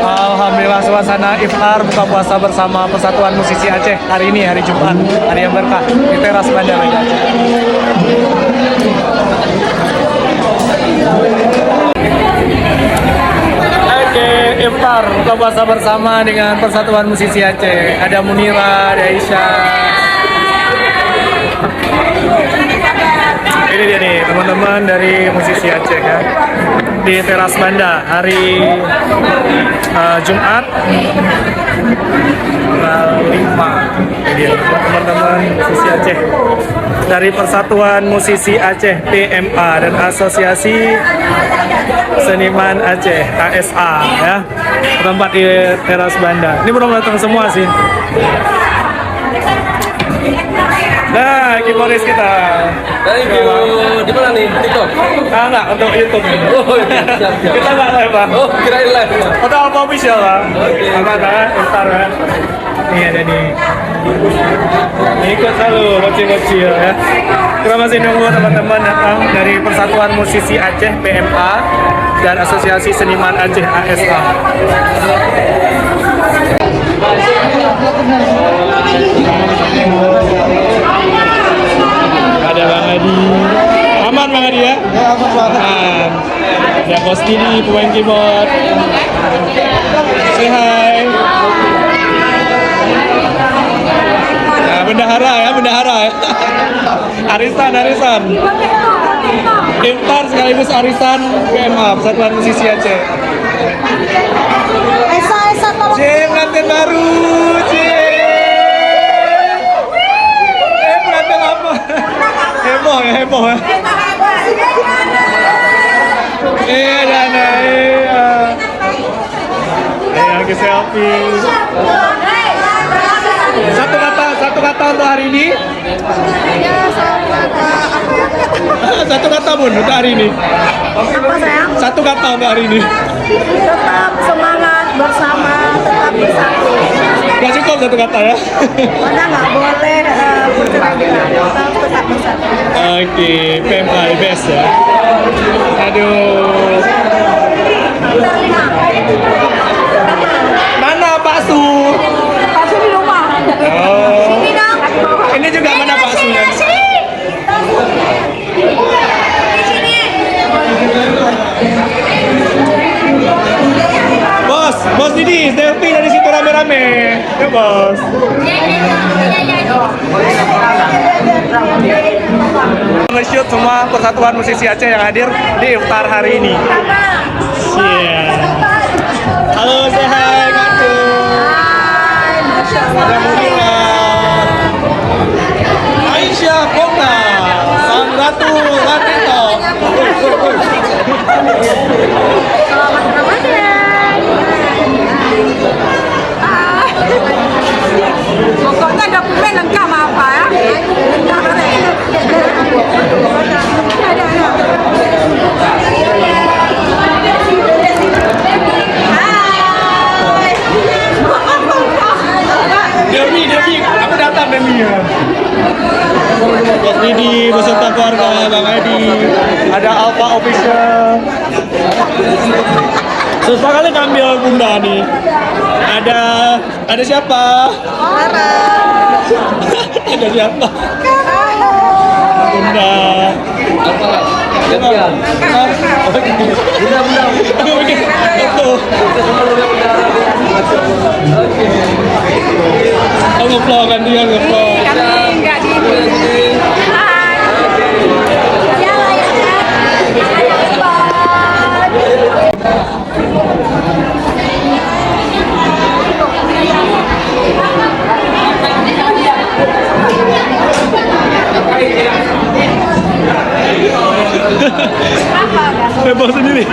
Alhamdulillah suasana iftar buka puasa bersama Persatuan Musisi Aceh hari ini, hari Jumat, hari yang berkah di teras Bandar Aceh. Oke, iftar buka puasa bersama dengan Persatuan Musisi Aceh. Ada Munira, ada Aisyah. Ini dia nih teman-teman dari musisi Aceh ya, di teras Banda hari Jumat tanggal 5. Ini dia teman-teman musisi Aceh dari Persatuan Musisi Aceh PMA dan Asosiasi Seniman Aceh ASA ya, tempat di teras Banda. Ini belum datang semua sih. Nah, keyboardis kita. Thank you. Di mana nih? TikTok? Enggak, untuk YouTube. Oh, iya. Siap, siap. Kita nggak live, Bang. Oh, kirain live. Untuk Alfa Official, Bang. Oke. Apa kan? Ntar kan. Nih ada nih. Ikut selalu, bocil-bocil ya. Kita masih nunggu teman-teman datang dari Persatuan Musisi Aceh PMA dan Asosiasi Seniman Aceh ASA. Ada Bang Adi. Aman Bang Adi ya? Ya, aman banget. Aman. Ada Kosti nih, pemain keyboard. Say hi. Nah, bendahara ya, bendahara ya. Arisan, arisan. Iftar sekaligus arisan PMA, Persatuan Musisi Aceh. Esa tolong. Cem, pengantin baru, Cem. Pengantin apa? Heboh ya, heboh ya. Dana, lagi selfie. Satu kata untuk hari ini. Ya, Satu kata Bun untuk hari ini. apa sayang? Satu kata untuk hari ini. Tetap semangat bersama, tetap bersatu. Gak cukup satu kata ya. Mana nggak boleh bercerai-berai, tetap bersatu. Oke, PMA best ya. Aduh. Mana Pak Su? Pasti di rumah. Oh. Sini dong. Ini juga mana Pak Su? Di sini. Bos Didi, selfie dari situ rame-rame. Ya bos. Nge-shoot semua Persatuan Musisi Aceh yang hadir di iftar hari ini. Halo, say hi, Katu. Ada Munira, Aisyah, Kona, Sang Ratu, Ratito. Selamat Ramadan. Pokoknya dokumen lengkap apa ya? Demi, aku datang Demi ya. Bos Didi beserta keluarga, Bang Edi, ada Alfa Official. Susah kali ngambil Bunda nih. Ada siapa? Ada siapa? Bunda. Gantian. Bunda. Itu. Oh, nge-vlog kan dia nge-vlog. Kami nggak di Hai. Ya, Bebas sendiri.